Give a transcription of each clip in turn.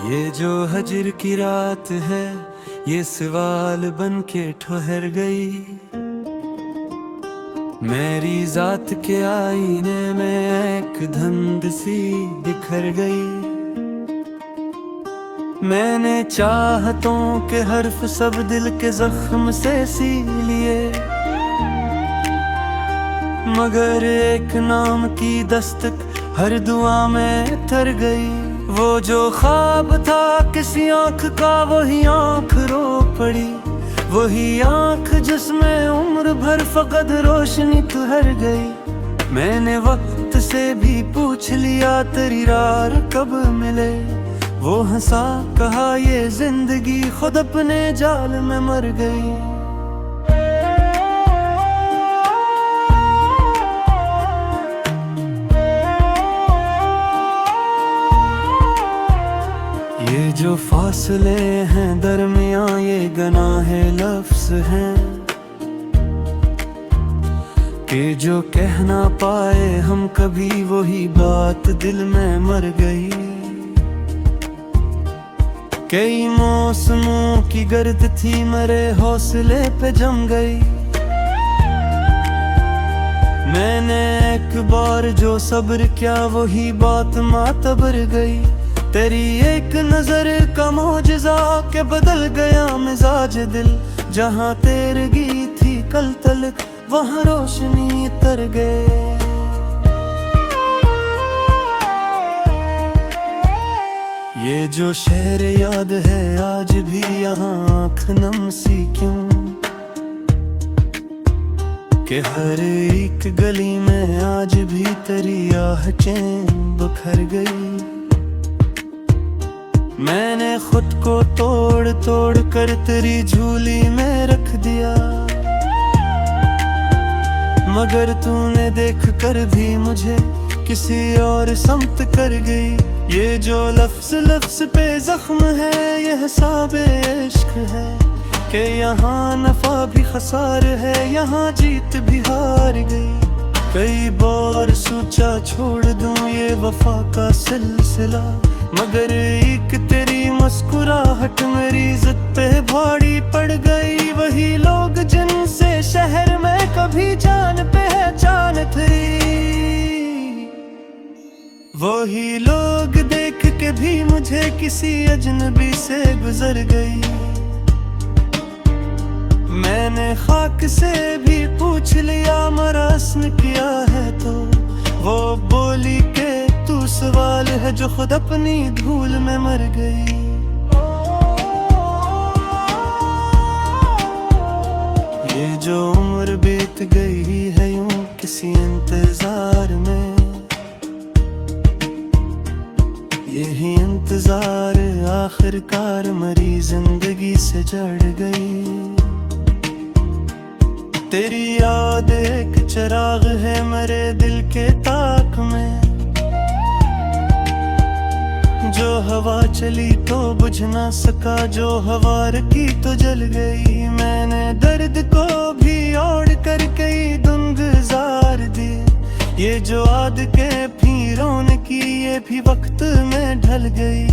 ये जो हजर की रात है, ये सवाल बन के ठहर गई। मेरी जात के आईने में एक धुंध सी बिखर गई। मैंने चाहतों के हर्फ सब दिल के जख्म से सी लिए, मगर एक नाम की दस्तक हर दुआ में तर गई। वो जो ख्वाब था किसी आँख का, वही आँख रो पड़ी। वही आँख जिसमें उम्र भर फकत रोशनी ठहर गई। मैंने वक्त से भी पूछ लिया तेरी रार कब मिले। वो हंसा, कहा ये जिंदगी खुद अपने जाल में मर गई। ये जो फासले हैं दरमियां, ये गनाहे लफ्ज़ हैं कि जो कह ना पाए हम कभी, वही बात दिल में मर गई। कई मौसमों की गर्द थी मेरे हौसले पे जम गई। मैंने एक बार जो सब्र किया, वही बात मातबर गई। तेरी एक नजर का मौजज़ा के बदल गया मिजाज दिल। जहाँ तेरगी थी कल तलक, वहाँ रोशनी तर गए। ये जो शहर याद है आज भी यहाँ आँख नम सी क्यों, कि हर एक गली में आज भी तेरी आहटें बिखर गई। मैंने खुद को तोड़ तोड़ कर तेरी झूली में रख दिया, मगर तूने देख कर भी मुझे किसी और समत कर गई। ये जो लफ्ज़ लफ्ज़ पे जख्म है, ये हिसाब इश्क है कि यहाँ नफा भी खसार है, यहाँ जीत भी हार गई। कई बार सोचा छोड़ दूं ये वफा का सिलसिला, मगर एक तेरी मुस्कुराहट मेरी जिद पे भारी पड़ गई। वही लोग जिनसे शहर में कभी जान पहचान थी, वही लोग देख के भी मुझे किसी अजनबी से गुजर गई। मैंने खाक से भी पूछ लिया मरास्म किया है, तो वो बोली के तू सवाल है जो खुद अपनी धूल में मर गई। ये जो उम्र बीत गई है यूं किसी इंतजार में, यही इंतजार आखिरकार मरी जिंदगी से जड़ गई। तेरी याद एक चिराग है मेरे दिल के ताक में, जो हवा चली तो बुझ ना सका, जो हवा रखी तो जल गई। मैंने दर्द को भी ओढ़ कर कई धुन गुजार दी। ये जो आद के फिरों की, ये भी वक्त में ढल गई।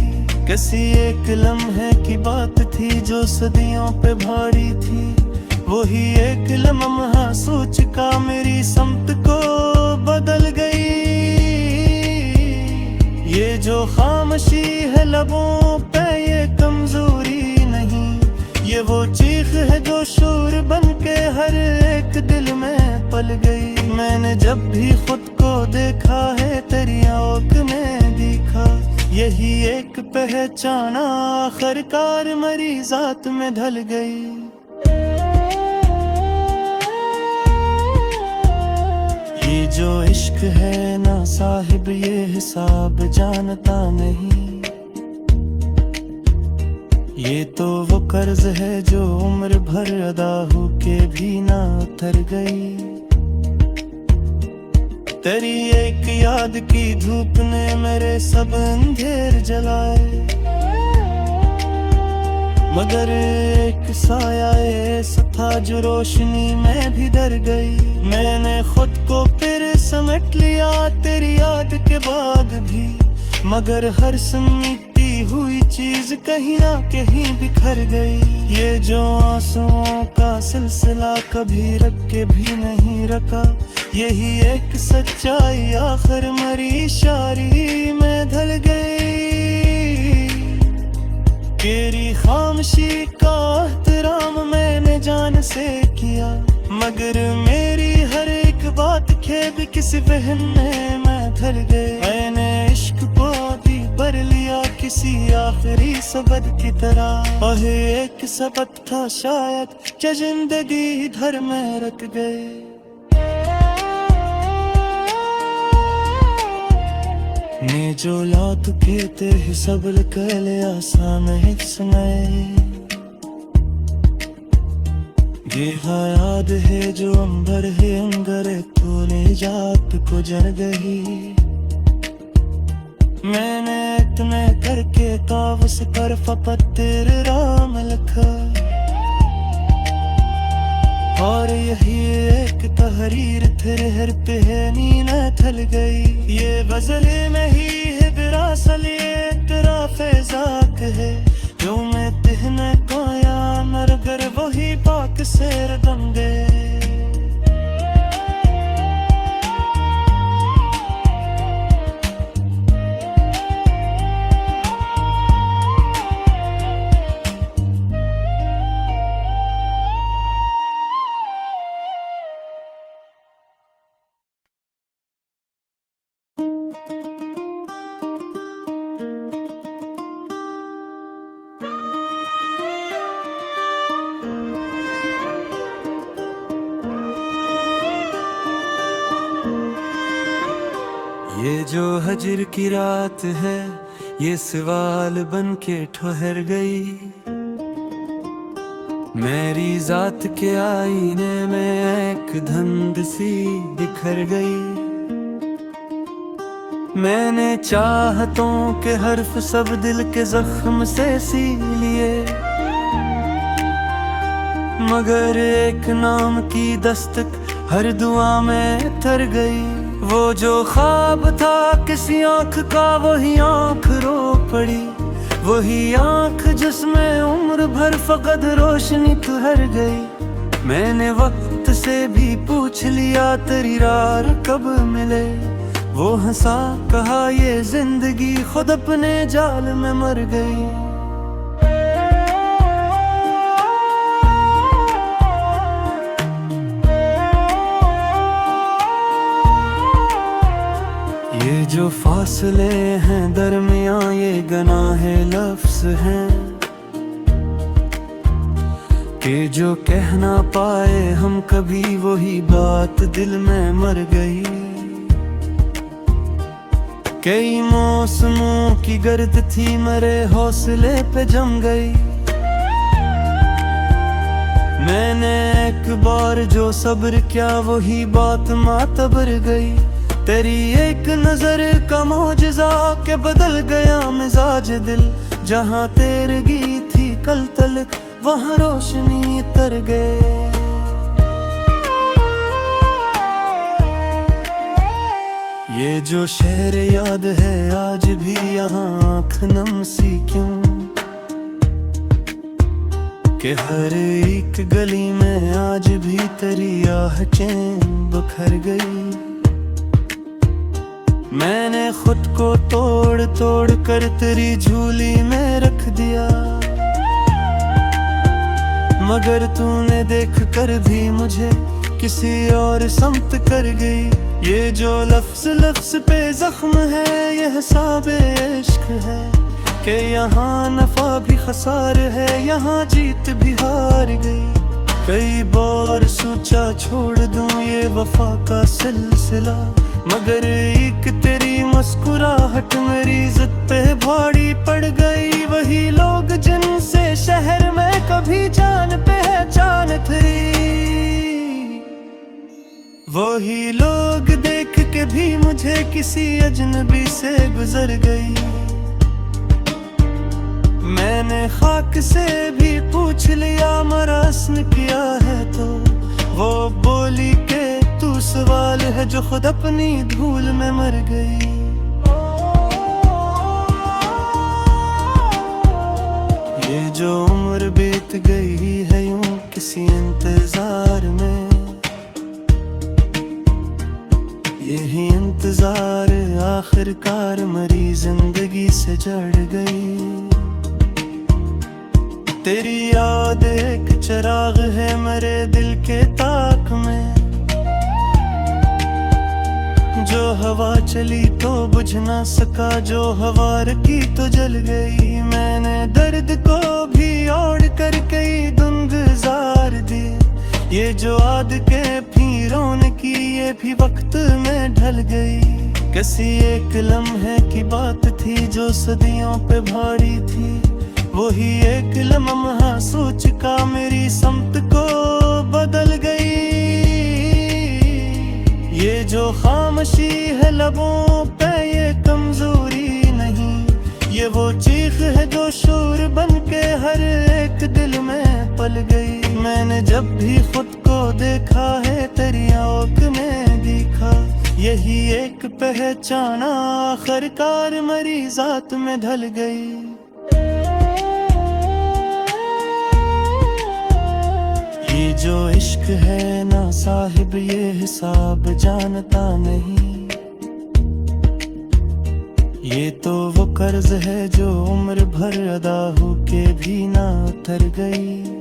किसी एक लम्हे की बात थी जो सदियों पे भारी थी, वही एक लम्हा सोच का मेरी समत को बदल गई। ये जो खामोशी है लबों पे, ये कमजोरी नहीं, ये वो चीख है जो शोर बन के हर एक दिल में पल गई। मैंने जब भी खुद को देखा है तेरी आँख में दिखा, यही एक पहचाना आखिरकार मरी जात में ढल गई। ये जो इश्क है ना साहिब, ये हिसाब जानता नहीं। ये तो वो कर्ज है जो उम्र भर अदा होके भी ना उतर गई। तेरी एक याद की धूप ने मेरे सब अंधेर जलाए, मगर एक साया ऐसा था जो रोशनी में भी डर गई। मैंने खुद को फिर समट लिया तेरी याद के बाद भी, मगर हर मिट्टी दी हुई चीज कहीं ना कहीं बिखर गई। ये जो आंसुओं का सिलसिला कभी रख के भी नहीं रखा, यही एक सच्चाई आखिर मरी शायरी में ढल गई। तेरी खामोशी का एहतराम मैंने जान से किया, मगर मेरी हर एक बात के भी किसी वहम में मैं ढल गई। मैंने इश्क को भी भर लिया किसी आखिरी सबक की तरह, और एक सबक था शायद कि जिंदगी इधर में रख गए। ने जो लात कहते ही सब्र कर ले आसान एक समय, ये याद है जो अंबर है अंगरे तूने जात को जर गई। मैंने इतने करके कावस कर फपत तेरे राम लिखा, और यही एक तहरीर तेरे हर पे है नीना थल गई। ये गजल में ही है विरासली तेरा फैजाक है, जो मैं तिहने कोया मरगर वही पाक सेर दम गए। ये जो हजर की रात है ये सवाल बन के ठहर गई, मेरी जात के आईने में एक धंध सी बिखर गई। मैंने चाहतों के हर्फ सब दिल के जख्म से सी लिए, मगर एक नाम की दस्तक हर दुआ में तर गई। वो जो ख्वाब था किसी आँख का वही आँख रो पड़ी, वही आँख जिसमें उम्र भर फकत रोशनी ठहर गई। मैंने वक्त से भी पूछ लिया तेरी राह कब मिले, वो हंसा कहा ये जिंदगी खुद अपने जाल में मर गई। ये जो फासले हैं दरमियां ये गनाहे लफ्ज़ हैं, कि जो कह ना पाए हम कभी वही बात दिल में मर गई। कई मौसमों की गर्द थी मेरे हौसले पे जम गई। मैंने एक बार जो सब्र किया वही बात मातबर गई। तेरी एक नजर का मौजज़ा के बदल गया मिजाज दिल, जहाँ तेरगी थी कल तलक वहाँ रोशनी तर गए। ये जो शहर याद है आज भी यहाँ आँख नम सी क्यों, कि हर एक गली में आज भी तेरी आहटें बिखर गई। मैंने खुद को तोड़ तोड़ कर तेरी झूली में रख दिया, मगर तूने देख कर भी मुझे किसी और समत कर गई। ये जो लफ्ज लफ्ज पे जख्म है ये हिसाब इश्क है, कि यहाँ नफा भी खसार है यहाँ जीत भी हार गई। कई बार सोचा छोड़ दूं ये वफा का सिलसिला, मगर एक तेरी मुस्कुराहट मेरी जिद पे भारी पड़ गई। वही लोग जिनसे शहर में कभी जान पहचान थी, वही लोग देख के भी मुझे किसी अजनबी से गुजर गई। मैंने खाक से भी पूछ लिया मरासन किया है तो, वो बोली के तू सवाल है जो खुद अपनी धूल में मर गई। गई है यूं किसी इंतजार में। यही इंतजार आखिरकार मरी जिंदगी से जड़ गई। तेरी याद एक चिराग है मेरे दिल के ताक में, जो हवा चली तो बुझ ना सका, जो हवा रखी तो जल गई। मैंने दर्द को भी ओढ़ कर कई धुन गुजार दी, ये जो आद के फिरों की ये भी वक्त में ढल गई। किसी एक लम्हे की बात थी जो सदियों पे भारी थी, वही एक लम्हा सोच का मेरी समत को बदल गई। ये जो खामोशी है लबों पे ये कमजोरी नहीं, ये वो चीख है जो शोर बन के हर एक दिल में पल गई। मैंने जब भी खुद को देखा है तेरी आँख में दिखा, यही एक पहचाना आखिरकार मरी जात में ढल गई। ये जो इश्क है ना साहिब ये हिसाब जानता नहीं, ये तो वो कर्ज है जो उम्र भर अदा हो के भी ना उतर गई।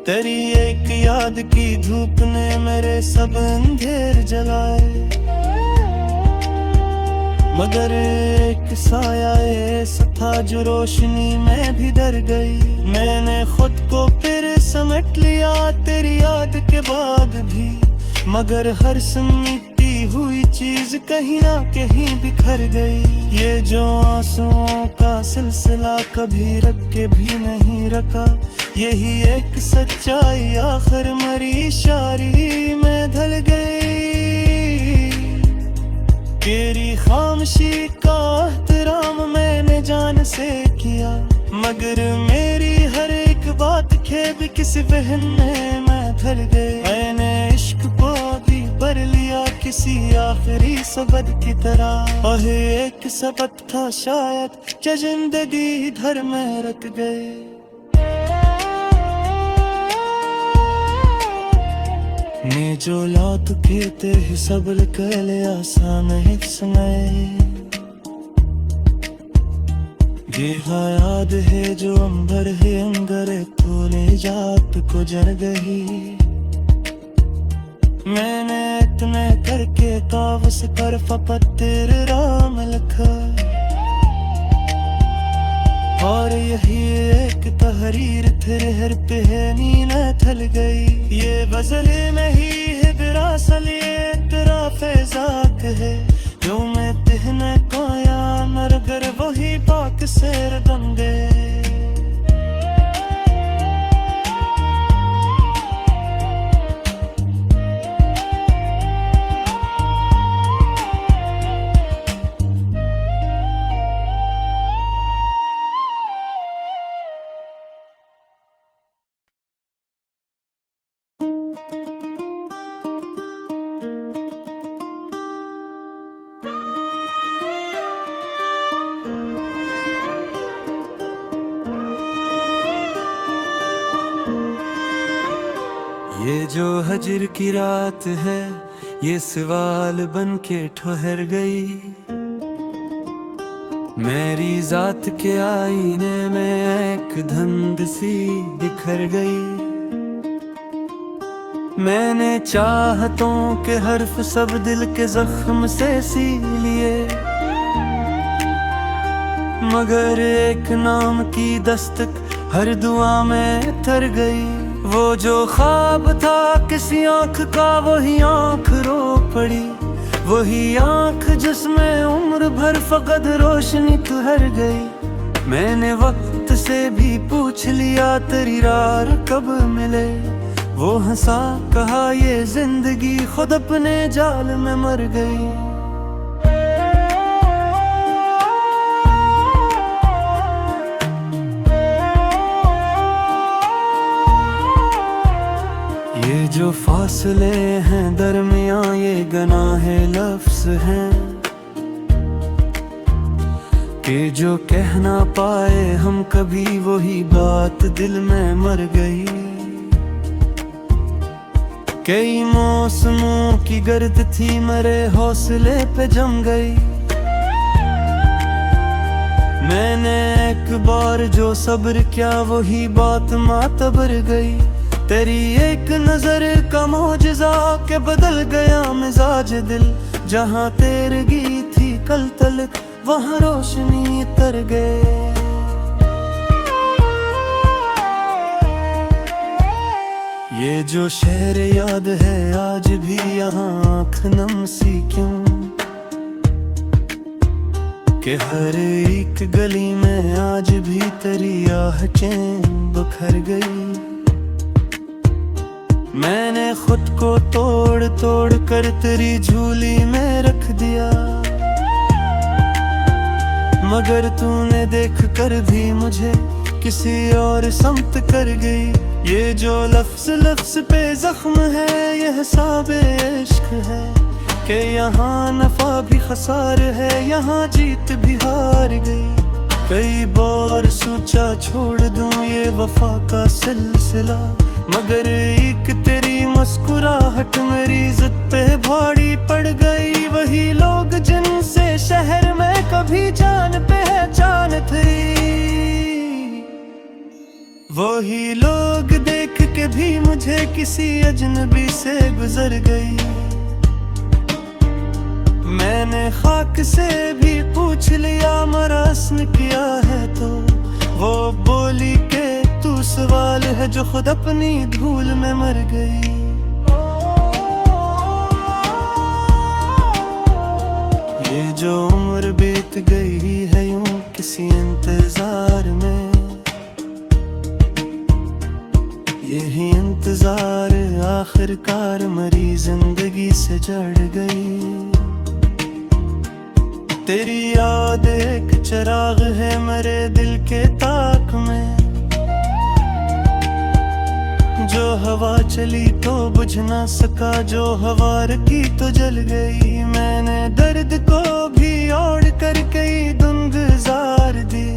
तेरी एक याद की धूप ने मेरे सब अंधेर जलाए, मगर एक साया ऐसा था जो रोशनी में भी डर गई। मैंने खुद को फिर समेट लिया तेरी याद के बाद भी, मगर हर मिटी हुई चीज कहीं ना कहीं बिखर गई। ये जो आंसुओं का सिलसिला कभी रख के भी नहीं रखा, यही एक सच्चाई आखिर मरी शायरी में ढल गई। तेरी खामोशी का एहतराम मैंने जान से किया, मगर मेरी हर एक बात के भी किसी वहन में मैं ढल गई। मैंने इश्क को भी भर लिया किसी आखिरी सबक की तरह, और एक सबक था शायद जो जिंदगी इधर में रख गए। ने जो लौट कहते ही सब्र कर ले आसान एक समय, ये याद है जो अंबर है अंगर तोले जात को जर गई। मैंने इतने करके कावस कर फपत्तिर राम लिखा, और यही एक तहरीर तेरे हर पे है नीना थल गई। ये गजल नहीं है दरअसल ये तेरा फैजाक है, जो मैं तिहने कोया मरगर वही पाक शेर बन गए। ये जो हजर की रात है ये सवाल बन के ठहर गई, मेरी जात के आईने में एक धंध सी बिखर गई। मैंने चाहतों के हर्फ सब दिल के जख्म से सी लिए, मगर एक नाम की दस्तक हर दुआ में तर गई। वो जो ख्वाब था किसी आँख का वही आँख रो पड़ी, वही आँख जिसमें उम्र भर फकत रोशनी ठहर गई। मैंने वक्त से भी पूछ लिया तेरी राह कब मिले, वो हंसा कहा ये जिंदगी खुद अपने जाल में मर गई। ये जो फासले हैं दरमियां ये गनाहे लफ्ज़ हैं, कि जो कह ना पाए हम कभी वही बात दिल में मर गई। कई मौसमों की गर्द थी मेरे हौसले पे जम गई। मैंने एक बार जो सब्र किया वही बात मातबर गई। तेरी एक नजर का मौजज़ा के बदल गया मिजाज दिल। जहाँ तेरगी थी कल तलक वहाँ रोशनी तर गए। ये जो शहर याद है आज भी यहाँ आँख नम सी क्यों, कि हर एक गली में आज भी तेरी आहटें बिखर गई। मैंने खुद को तोड़ तोड़ कर तेरी झूली में रख दिया, मगर तूने देख कर भी मुझे किसी और समत कर गई। ये जो लफ्ज़ लफ्ज़ पे जख्म है ये हिसाब इश्क है, कि यहाँ नफा भी खसार है यहाँ जीत भी हार गई। कई बार सोचा छोड़ दूं ये वफा का सिलसिला, मगर एक तेरी मुस्कुराहट मेरी जिद पे भारी पड़ गई। वही लोग जिनसे शहर में कभी जान पहचान थी, वही लोग देख के भी मुझे किसी अजनबी से गुजर गई। मैंने खाक से भी पूछ लिया मरास्म किया है तो वो बोली के तू सवाल है जो खुद अपनी धूल में मर गई। ये जो उम्र बीत गई है यूं किसी इंतजार में, यही इंतजार आखिरकार मरी जिंदगी से जड़ गई। तेरी याद एक चिराग है मेरे दिल के ताक में, जो हवा चली तो बुझ ना सका, जो हवा रखी तो जल गई। मैंने दर्द को भी ओढ़ कर कई धुन गुजार दी।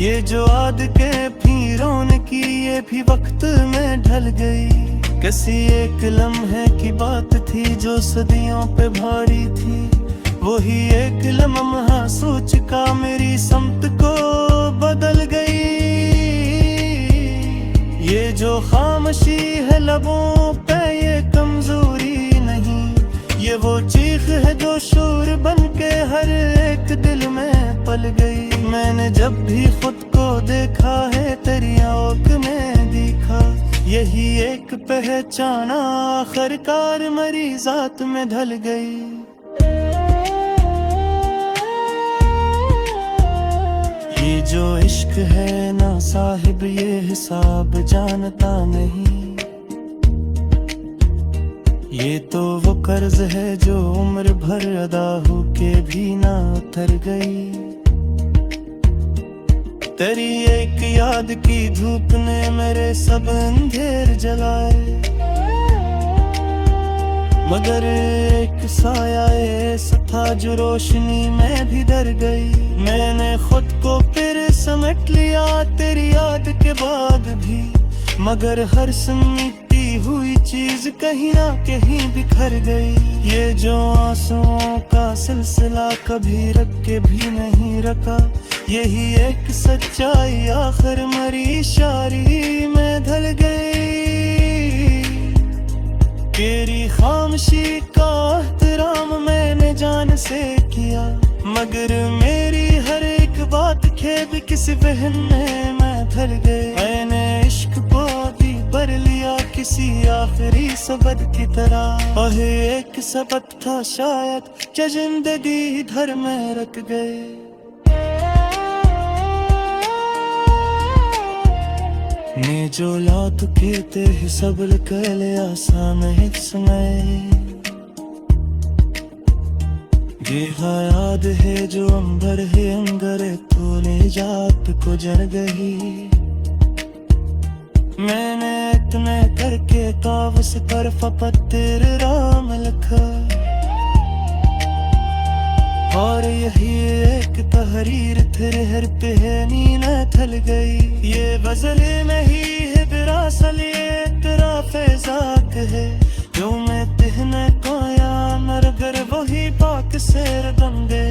ये जो आद के फिरों की ये भी वक्त में ढल गई। किसी एक लम्हे की बात थी जो सदियों पे भारी थी, वही एक लम्हा सोच का मेरी समत को बदल गई। ये जो खामोशी है लबों पे ये कमजोरी नहीं, ये वो चीख है जो शोर बन के हर एक दिल में पल गई। मैंने जब भी खुद को देखा है तेरी आँख में दिखा, यही एक पहचाना आखिरकार मरी जात में ढल गई। ये जो इश्क है ना साहिब ये हिसाब जानता नहीं, ये तो वो कर्ज है जो उम्र भर अदा होके भी ना उतर गई। तेरी एक याद की धूप ने मेरे सब अंधेर जलाए, मगर एक साया ऐसा था जो रोशनी में भी डर गई। मैंने खुद को फिर समेट लिया तेरी याद के बाद भी, मगर हर समेटी हुई चीज कहीं ना कहीं बिखर गई। ये जो आंसुओं का सिलसिला कभी रख के भी नहीं रखा, यही एक सच्चाई आखिर मरी शायरी में ढल गई। तेरी खामोशी का एहतराम मैंने जान से किया, मगर मेरी हर एक बात खेब किस वहन में मैं ढल गई। मैंने इश्क को भी भर लिया किसी आखिरी सबक की तरह, और एक सबक था शायद जो जिंदगी इधर में रख गए। ने जो लात कहते हैं सब्र कर ले आसान हित समय, देखा याद है जो अंबर है अंगर तो ले जात को जर गई। मैंने इतने करके कावस कर फपत्तिर राम लिखा, और यही एक तहरीर तेरे पे है नीला थल गई। ये गजल में ही है तेरा सलिए तेरा फैजाक है जो मैं तिहने कोया नरगर वही पाक सेर दंगे।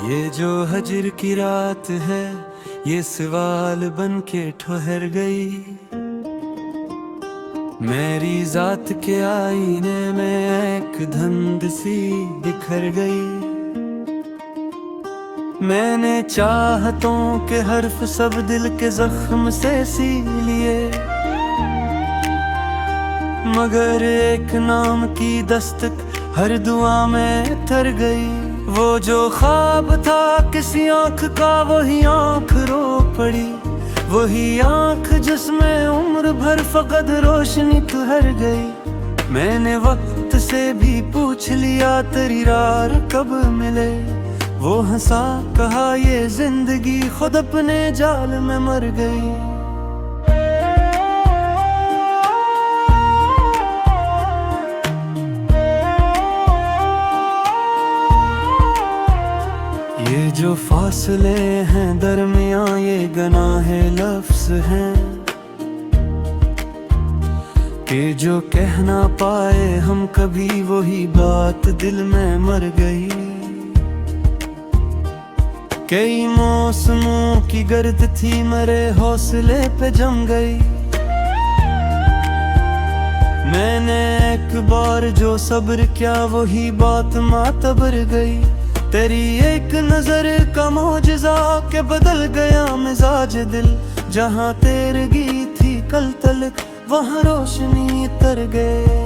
ये जो हजर की रात है ये सवाल बन के ठहर गई। मेरी जात के आईने में एक धुंध सी बिखर गई। मैंने चाहतों के हर्फ सब दिल के जख्म से सी लिए, मगर एक नाम की दस्तक हर दुआ में तर गई। वो जो ख्वाब था किसी आँख का वही आँख रो पड़ी, वही आँख जिसमें उम्र भर फकत रोशनी ठहर गई। मैंने वक्त से भी पूछ लिया तेरी राह कब मिले, वो हंसा कहा ये जिंदगी खुद अपने जाल में मर गई। ये जो फासले हैं दरमियां ये गनाहे लफ्ज़ हैं कि जो कह ना पाए हम कभी वही बात दिल में मर गई। कई मौसमों की गर्द थी मेरे हौसले पे जम गई। मैंने एक बार जो सब्र किया वही बात मातबर गई। तेरी एक नजर का मौजज़ा के बदल गया मिजाज दिल, जहाँ तेरगी थी कल तलक वहाँ रोशनी तर गए।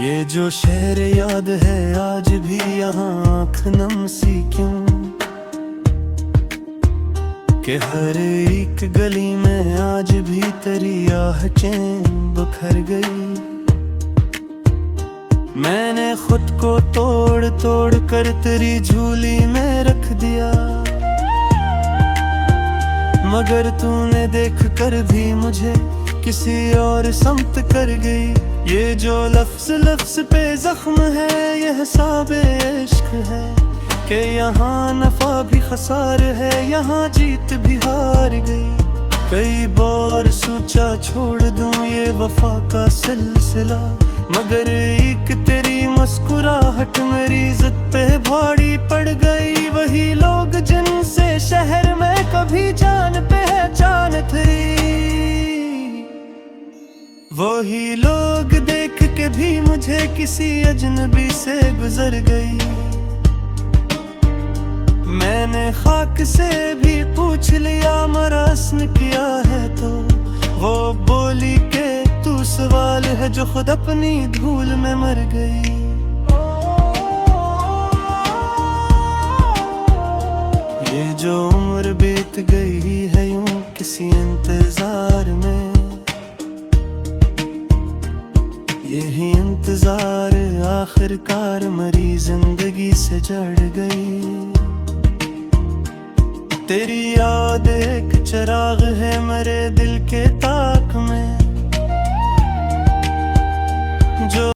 ये जो शहर याद है आज भी यहाँ आँख नम सी क्यों, कि हर एक गली में आज भी तेरी आहटें बिखर गई। मैंने खुद को तोड़ तोड़ कर तेरी झूली में रख दिया, मगर तूने देख कर भी मुझे किसी और समत कर गई। ये जो लफ्ज़ लफ्ज़ पे जख्म है ये हिसाब इश्क है कि यहाँ नफा भी खसार है यहाँ जीत भी हार गई। कई बार सोचा छोड़ दूं ये वफा का सिलसिला, मगर एक तेरी मुस्कुराहट मेरी जिद पे भारी पड़ गई। वही लोग जिनसे शहर में कभी जान पहचान थी, वही लोग देख के भी मुझे किसी अजनबी से गुजर गई। मैंने खाक से भी पूछ लिया मरासन किया है तो वो बोली के तू सवाल है जो खुद अपनी धूल में मर गई। ये जो उम्र बीत गई है यूं किसी इंतजार में, यही इंतजार आखिरकार मरी जिंदगी से जड़ गई। तेरी याद एक चिराग है मेरे दिल के ताक में,